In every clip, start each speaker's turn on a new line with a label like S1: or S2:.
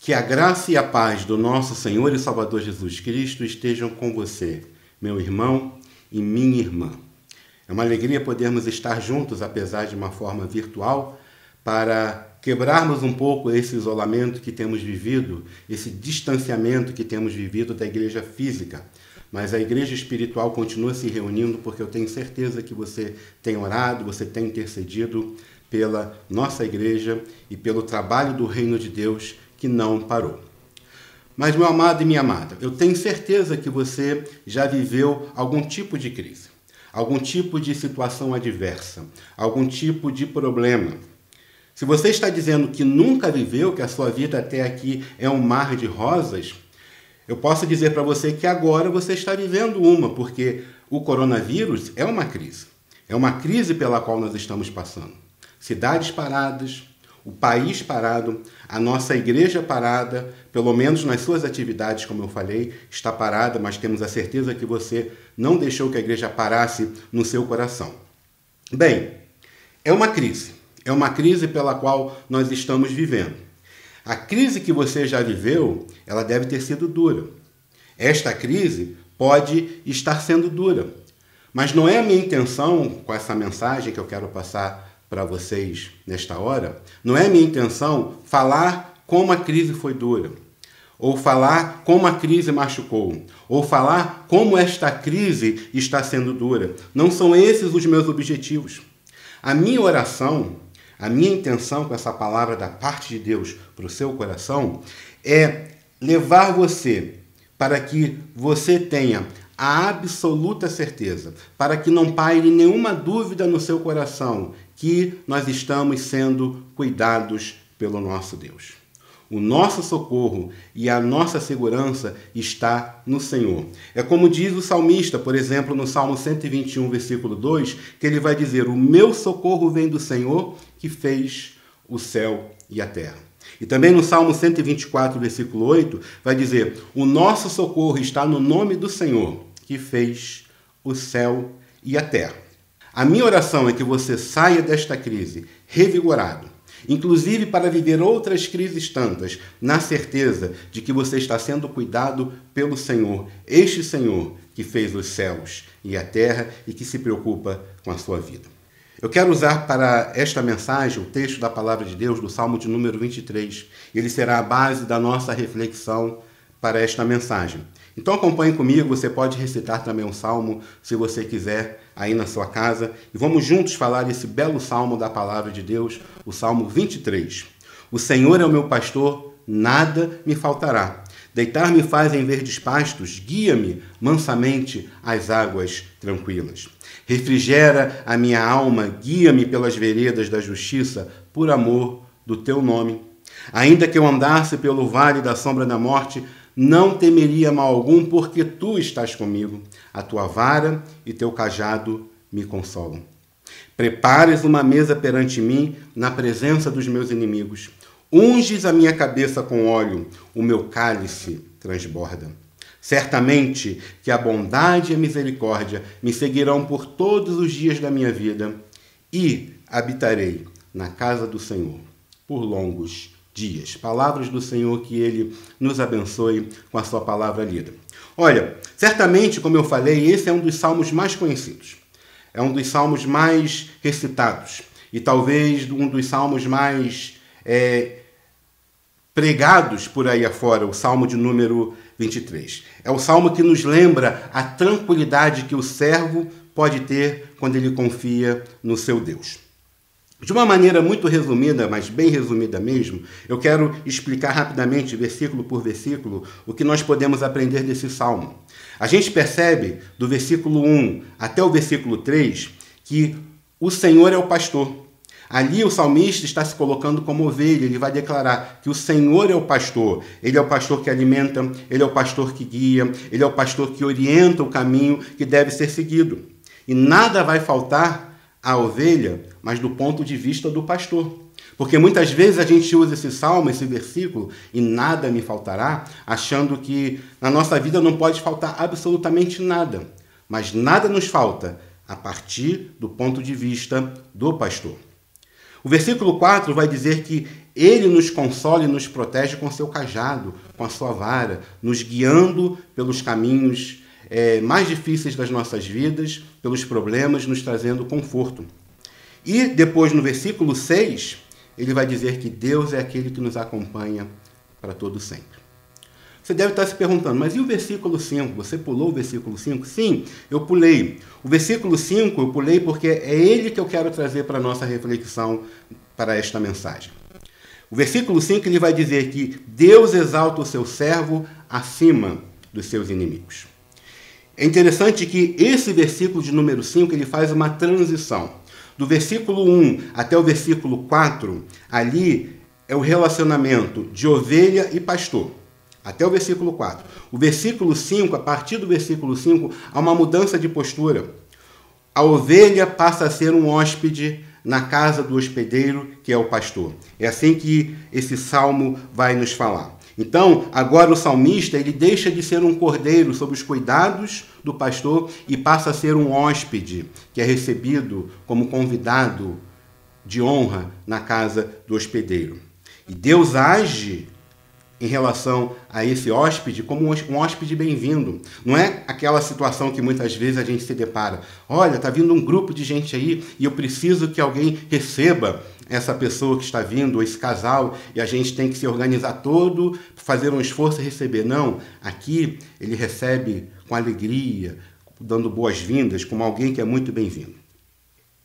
S1: Que a graça e a paz do nosso Senhor e Salvador Jesus Cristo estejam com você, meu irmão e minha irmã. É uma alegria podermos estar juntos, apesar de uma forma virtual, para quebrarmos um pouco esse isolamento que temos vivido, esse distanciamento que temos vivido da igreja física. Mas a igreja espiritual continua se reunindo porque eu tenho certeza que você tem orado, você tem intercedido pela nossa igreja e pelo trabalho do reino de Deus que não parou. Mas, meu amado e minha amada, eu tenho certeza que você já viveu algum tipo de crise, algum tipo de situação adversa, algum tipo de problema. Se você está dizendo que nunca viveu, que a sua vida até aqui é um mar de rosas, eu posso dizer para você que agora você está vivendo uma, porque o coronavírus é uma crise. É uma crise pela qual nós estamos passando. Cidades paradas, o país parado, a nossa igreja parada, pelo menos nas suas atividades, como eu falei, está parada, mas temos a certeza que você não deixou que a igreja parasse no seu coração. Bem, é uma crise pela qual nós estamos vivendo. A crise que você já viveu, ela deve ter sido dura. Esta crise pode estar sendo dura, mas não é a minha intenção, com essa mensagem que eu quero passar para vocês nesta hora, não é minha intenção falar como a crise foi dura, ou falar como a crise machucou, ou falar como esta crise está sendo dura. Não são esses os meus objetivos. A minha oração, a minha intenção com essa palavra da parte de Deus para o seu coração é levar você para que você tenha a absoluta certeza, para que não paire nenhuma dúvida no seu coração, que nós estamos sendo cuidados pelo nosso Deus. O nosso socorro e a nossa segurança está no Senhor. É como diz o salmista, por exemplo, no Salmo 121, versículo 2, que ele vai dizer: o meu socorro vem do Senhor que fez o céu e a terra. E também no Salmo 124, versículo 8, vai dizer: o nosso socorro está no nome do Senhor que fez o céu e a terra. A minha oração é que você saia desta crise revigorado, inclusive para viver outras crises tantas, na certeza de que você está sendo cuidado pelo Senhor, este Senhor que fez os céus e a terra e que se preocupa com a sua vida. Eu quero usar para esta mensagem o texto da palavra de Deus do Salmo de número 23. Ele será a base da nossa reflexão para esta mensagem. Então acompanhe comigo, você pode recitar também um salmo, se você quiser, aí na sua casa. E vamos juntos falar esse belo salmo da palavra de Deus, o Salmo 23. O Senhor é o meu pastor, nada me faltará. Deitar-me faz em verdes pastos, guia-me mansamente às águas tranquilas. Refrigera a minha alma, guia-me pelas veredas da justiça, por amor do teu nome. Ainda que eu andasse pelo vale da sombra da morte, não temeria mal algum, porque tu estás comigo. A tua vara e teu cajado me consolam. Prepares uma mesa perante mim, na presença dos meus inimigos. Unges a minha cabeça com óleo, o meu cálice transborda. Certamente que a bondade e a misericórdia me seguirão por todos os dias da minha vida, e habitarei na casa do Senhor por longos dias. Palavras do Senhor, que Ele nos abençoe com a sua palavra lida. Olha, certamente, como eu falei, esse é um dos salmos mais conhecidos. É um dos salmos mais recitados. E talvez um dos salmos mais pregados por aí afora, o salmo de número 23. É o salmo que nos lembra a tranquilidade que o servo pode ter quando ele confia no seu Deus. De uma maneira muito resumida, mas bem resumida mesmo, eu quero explicar rapidamente, versículo por versículo, o que nós podemos aprender desse salmo. A gente percebe, do versículo 1 até o versículo 3, que o Senhor é o pastor. Ali o salmista está se colocando como ovelha, ele vai declarar que o Senhor é o pastor. Ele é o pastor que alimenta, ele é o pastor que guia, ele é o pastor que orienta o caminho que deve ser seguido. E nada vai faltar à ovelha, mas do ponto de vista do pastor. Porque muitas vezes a gente usa esse salmo, esse versículo, e nada me faltará, achando que na nossa vida não pode faltar absolutamente nada. Mas nada nos falta a partir do ponto de vista do pastor. O versículo 4 vai dizer que Ele nos consola e nos protege com seu cajado, com a sua vara, nos guiando pelos caminhos mais difíceis das nossas vidas, pelos problemas, nos trazendo conforto. E depois, no versículo 6, ele vai dizer que Deus é aquele que nos acompanha para todo sempre. Você deve estar se perguntando, mas e o versículo 5? Você pulou o versículo 5? Sim, eu pulei. O versículo 5 eu pulei porque é ele que eu quero trazer para a nossa reflexão, para esta mensagem. O versículo 5 ele vai dizer que Deus exalta o seu servo acima dos seus inimigos. É interessante que esse versículo de número 5 ele faz uma transição. Do versículo 1 até o versículo 4, ali é o relacionamento de ovelha e pastor. Até o versículo 4. O versículo 5, a partir do versículo 5, há uma mudança de postura. A ovelha passa a ser um hóspede na casa do hospedeiro, que é o pastor. É assim que esse salmo vai nos falar. Então, agora o salmista ele deixa de ser um cordeiro sob os cuidados do pastor e passa a ser um hóspede, que é recebido como convidado de honra na casa do hospedeiro. E Deus age em relação a esse hóspede como um hóspede bem-vindo. Não é aquela situação que muitas vezes a gente se depara. Olha, está vindo um grupo de gente aí e eu preciso que alguém receba essa pessoa que está vindo, esse casal, e a gente tem que se organizar todo, fazer um esforço e receber. Não, aqui ele recebe com alegria, dando boas-vindas, como alguém que é muito bem-vindo.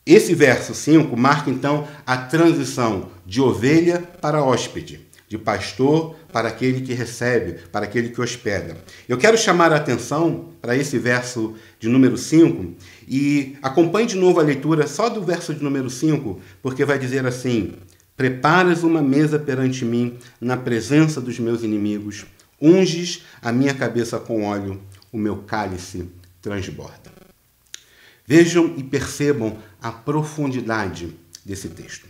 S1: Esse verso 5 marca então a transição de ovelha para hóspede, de pastor para aquele que recebe, para aquele que hospeda. Eu quero chamar a atenção para esse verso de número 5 e acompanhe de novo a leitura só do verso de número 5, porque vai dizer assim: preparas uma mesa perante mim na presença dos meus inimigos, unges a minha cabeça com óleo, o meu cálice transborda. Vejam e percebam a profundidade desse texto.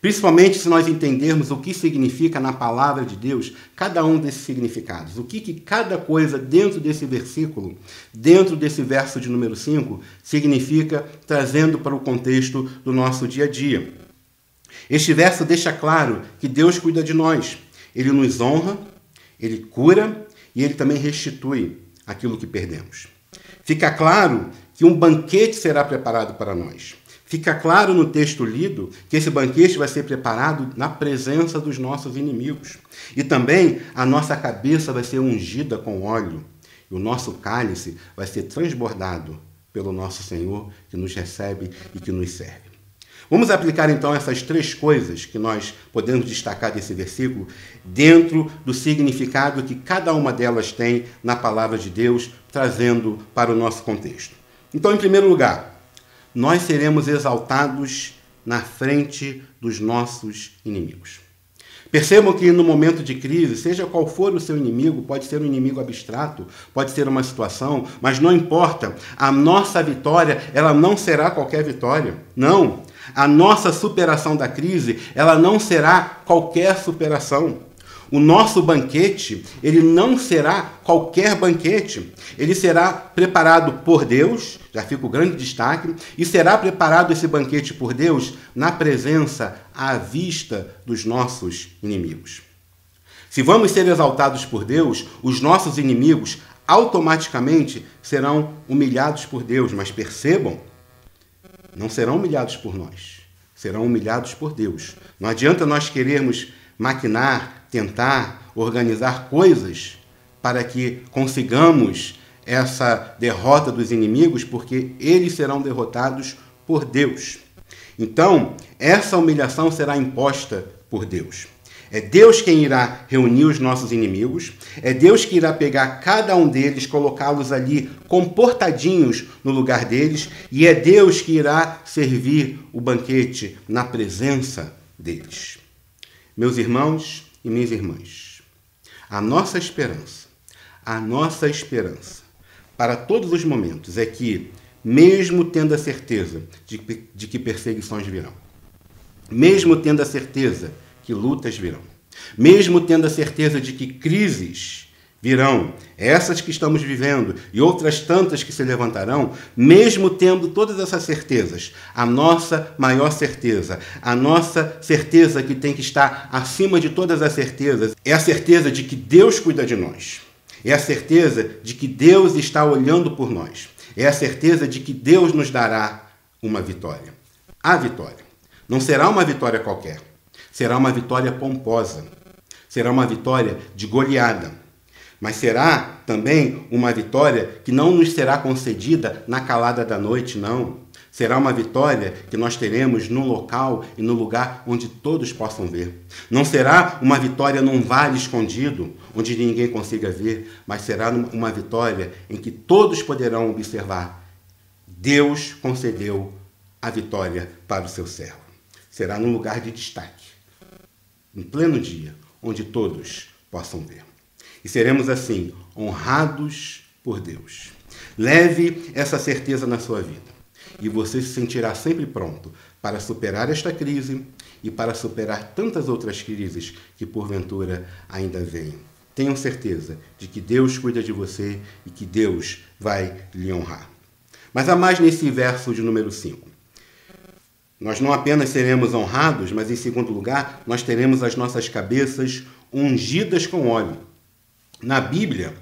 S1: Principalmente se nós entendermos o que significa na palavra de Deus cada um desses significados. O que cada coisa dentro desse versículo, dentro desse verso de número 5, significa, trazendo para o contexto do nosso dia a dia. Este verso deixa claro que Deus cuida de nós. Ele nos honra, Ele cura e Ele também restitui aquilo que perdemos. Fica claro que um banquete será preparado para nós. Fica claro no texto lido que esse banquete vai ser preparado na presença dos nossos inimigos. E também a nossa cabeça vai ser ungida com óleo. E o nosso cálice vai ser transbordado pelo nosso Senhor, que nos recebe e que nos serve. Vamos aplicar então essas três coisas que nós podemos destacar desse versículo dentro do significado que cada uma delas tem na palavra de Deus, trazendo para o nosso contexto. Então, em primeiro lugar, nós seremos exaltados na frente dos nossos inimigos. Percebam que no momento de crise, seja qual for o seu inimigo, pode ser um inimigo abstrato, pode ser uma situação, mas não importa, a nossa vitória, ela não será qualquer vitória. Não, a nossa superação da crise, ela não será qualquer superação. O nosso banquete, ele não será qualquer banquete. Ele será preparado por Deus, já fica o grande destaque, e será preparado esse banquete por Deus na presença, à vista dos nossos inimigos. Se vamos ser exaltados por Deus, os nossos inimigos automaticamente serão humilhados por Deus. Mas percebam, não serão humilhados por nós, serão humilhados por Deus. Não adianta nós querermos maquinar, tentar organizar coisas para que consigamos essa derrota dos inimigos, porque eles serão derrotados por Deus. Então, essa humilhação será imposta por Deus. É Deus quem irá reunir os nossos inimigos, é Deus que irá pegar cada um deles, colocá-los ali comportadinhos no lugar deles, e é Deus que irá servir o banquete na presença deles. Meus irmãos e minhas irmãs, a nossa esperança para todos os momentos é que, mesmo tendo a certeza de que perseguições virão, mesmo tendo a certeza que lutas virão, mesmo tendo a certeza de que crises virão, essas que estamos vivendo e outras tantas que se levantarão, mesmo tendo todas essas certezas, a nossa maior certeza, a nossa certeza que tem que estar acima de todas as certezas, é a certeza de que Deus cuida de nós. É a certeza de que Deus está olhando por nós. É a certeza de que Deus nos dará uma vitória. A vitória. Não será uma vitória qualquer. Será uma vitória pomposa. Será uma vitória de goleada. Mas será também uma vitória que não nos será concedida na calada da noite, não. Será uma vitória que nós teremos num local e no lugar onde todos possam ver. Não será uma vitória num vale escondido, onde ninguém consiga ver, mas será uma vitória em que todos poderão observar. Deus concedeu a vitória para o seu servo. Será num lugar de destaque, em pleno dia, onde todos possam ver. E seremos assim, honrados por Deus. Leve essa certeza na sua vida. E você se sentirá sempre pronto para superar esta crise e para superar tantas outras crises que porventura ainda vêm. Tenham certeza de que Deus cuida de você e que Deus vai lhe honrar. Mas há mais nesse verso de número 5. Nós não apenas seremos honrados, mas em segundo lugar, nós teremos as nossas cabeças ungidas com óleo. Na Bíblia,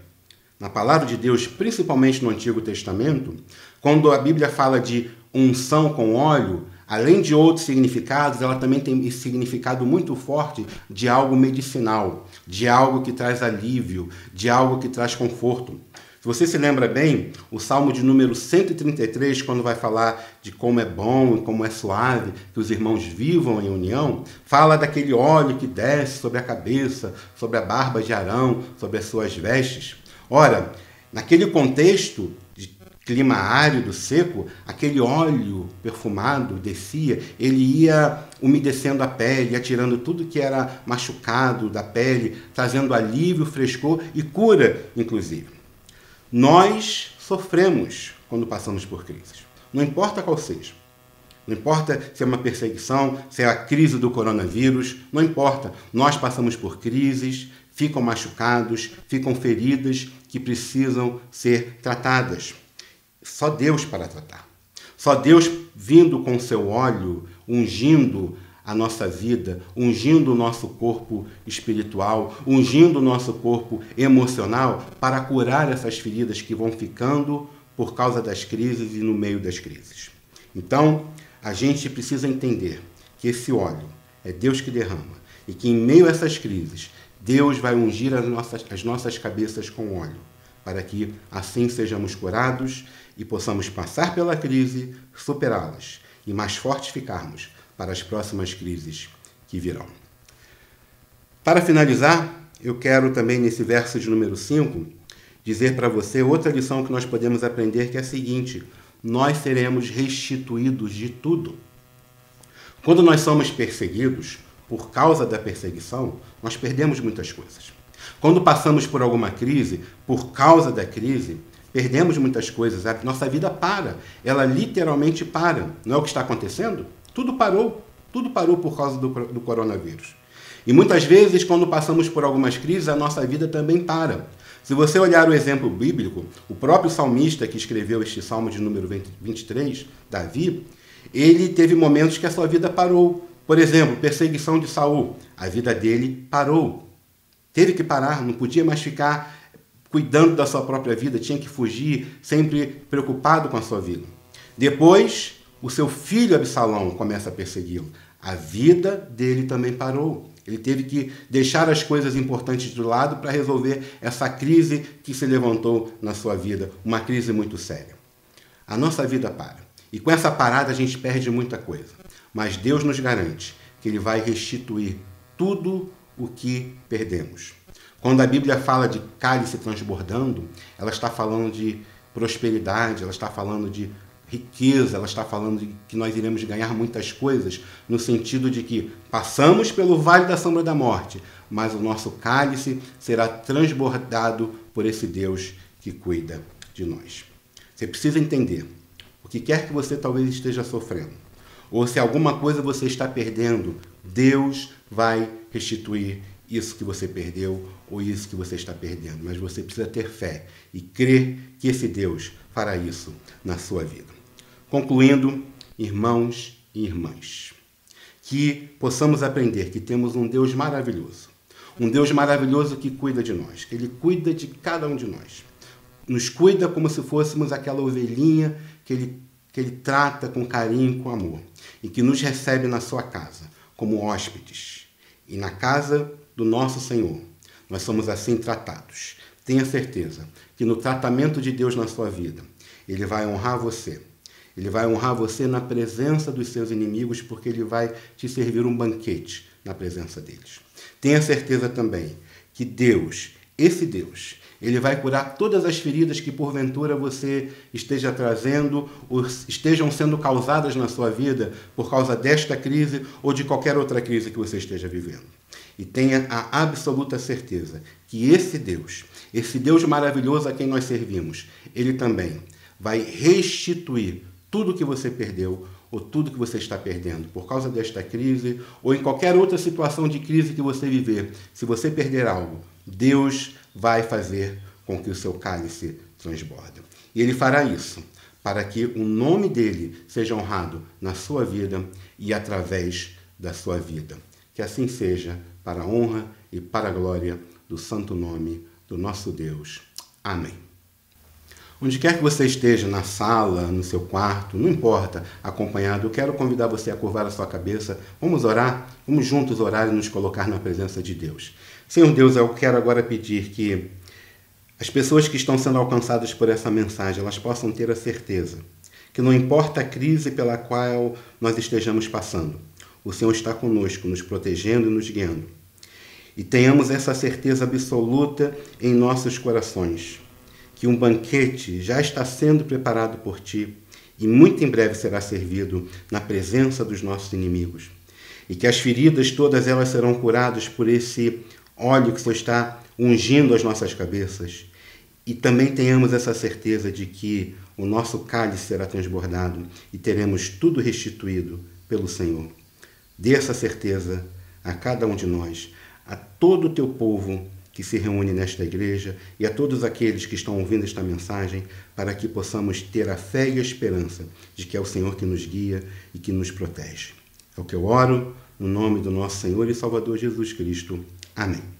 S1: na palavra de Deus, principalmente no Antigo Testamento, quando a Bíblia fala de unção com óleo, além de outros significados, ela também tem esse significado muito forte de algo medicinal, de algo que traz alívio, de algo que traz conforto. Se você se lembra bem, o Salmo de número 133, quando vai falar de como é bom e como é suave que os irmãos vivam em união, fala daquele óleo que desce sobre a cabeça, sobre a barba de Arão, sobre as suas vestes. Ora, naquele contexto de clima árido, seco, aquele óleo perfumado descia, ele ia umedecendo a pele, ia tirando tudo que era machucado da pele, trazendo alívio, frescor e cura, inclusive. Nós sofremos quando passamos por crises. Não importa qual seja. Não importa se é uma perseguição, se é a crise do coronavírus, não importa. Nós passamos por crises, ficam machucados, ficam feridas que precisam ser tratadas. Só Deus para tratar. Só Deus vindo com seu óleo, ungindo a nossa vida, ungindo o nosso corpo espiritual, ungindo o nosso corpo emocional para curar essas feridas que vão ficando por causa das crises e no meio das crises. Então, a gente precisa entender que esse óleo é Deus que derrama e que em meio a essas crises, Deus vai ungir as nossas cabeças com óleo, para que assim sejamos curados e possamos passar pela crise, superá-las e mais fortes ficarmos para as próximas crises que virão. Para finalizar, eu quero também nesse verso de número 5 dizer para você outra lição que nós podemos aprender, que é a seguinte: nós seremos restituídos de tudo. Quando nós somos perseguidos, por causa da perseguição, nós perdemos muitas coisas. Quando passamos por alguma crise, por causa da crise, perdemos muitas coisas. A nossa vida para. Ela literalmente para. Não é o que está acontecendo? Tudo parou por causa do coronavírus. E muitas vezes, quando passamos por algumas crises, a nossa vida também para. Se você olhar o exemplo bíblico, o próprio salmista que escreveu este salmo de número 23, Davi, ele teve momentos que a sua vida parou. Por exemplo, perseguição de Saul, a vida dele parou. Teve que parar, não podia mais ficar cuidando da sua própria vida, tinha que fugir, sempre preocupado com a sua vida. Depois, o seu filho Absalão começa a persegui-lo. A vida dele também parou. Ele teve que deixar as coisas importantes de lado para resolver essa crise que se levantou na sua vida, uma crise muito séria. A nossa vida para. E com essa parada a gente perde muita coisa. Mas Deus nos garante que Ele vai restituir tudo o que perdemos. Quando a Bíblia fala de cálice transbordando, ela está falando de prosperidade, ela está falando de riqueza, ela está falando de que nós iremos ganhar muitas coisas, no sentido de que passamos pelo vale da sombra da morte, mas o nosso cálice será transbordado por esse Deus que cuida de nós. Você precisa entender o que quer que você talvez esteja sofrendo, ou se alguma coisa você está perdendo, Deus vai restituir isso que você perdeu ou isso que você está perdendo, mas você precisa ter fé e crer que esse Deus fará isso na sua vida. Concluindo, irmãos e irmãs, que possamos aprender que temos um Deus maravilhoso que cuida de nós, que Ele cuida de cada um de nós. Nos cuida como se fôssemos aquela ovelhinha que Ele trata com carinho e com amor, e que nos recebe na sua casa, como hóspedes. E na casa do nosso Senhor, nós somos assim tratados. Tenha certeza que no tratamento de Deus na sua vida, Ele vai honrar você. Ele vai honrar você na presença dos seus inimigos, porque Ele vai te servir um banquete na presença deles. Tenha certeza também que Deus, esse Deus, Ele vai curar todas as feridas que porventura você esteja trazendo ou estejam sendo causadas na sua vida por causa desta crise ou de qualquer outra crise que você esteja vivendo. E tenha a absoluta certeza que esse Deus maravilhoso a quem nós servimos, Ele também vai restituir tudo que você perdeu ou tudo que você está perdendo por causa desta crise ou em qualquer outra situação de crise que você viver. Se você perder algo, Deus vai fazer com que o seu cálice transborde. E Ele fará isso para que o nome dEle seja honrado na sua vida e através da sua vida. Que assim seja, para a honra e para a glória do santo nome do nosso Deus. Amém. Onde quer que você esteja, na sala, no seu quarto, não importa, acompanhado, eu quero convidar você a curvar a sua cabeça. Vamos orar? Vamos juntos orar e nos colocar na presença de Deus. Senhor Deus, eu quero agora pedir que as pessoas que estão sendo alcançadas por essa mensagem, elas possam ter a certeza que não importa a crise pela qual nós estejamos passando, o Senhor está conosco, nos protegendo e nos guiando. E tenhamos essa certeza absoluta em nossos corações, que um banquete já está sendo preparado por Ti e muito em breve será servido na presença dos nossos inimigos. E que as feridas todas elas serão curadas por esse óleo que o Senhor está ungindo as nossas cabeças. E também tenhamos essa certeza de que o nosso cálice será transbordado e teremos tudo restituído pelo Senhor. Dê essa certeza a cada um de nós, a todo o Teu povo que se reúne nesta igreja e a todos aqueles que estão ouvindo esta mensagem, para que possamos ter a fé e a esperança de que é o Senhor que nos guia e que nos protege. É o que eu oro, no nome do nosso Senhor e Salvador Jesus Cristo. Amém.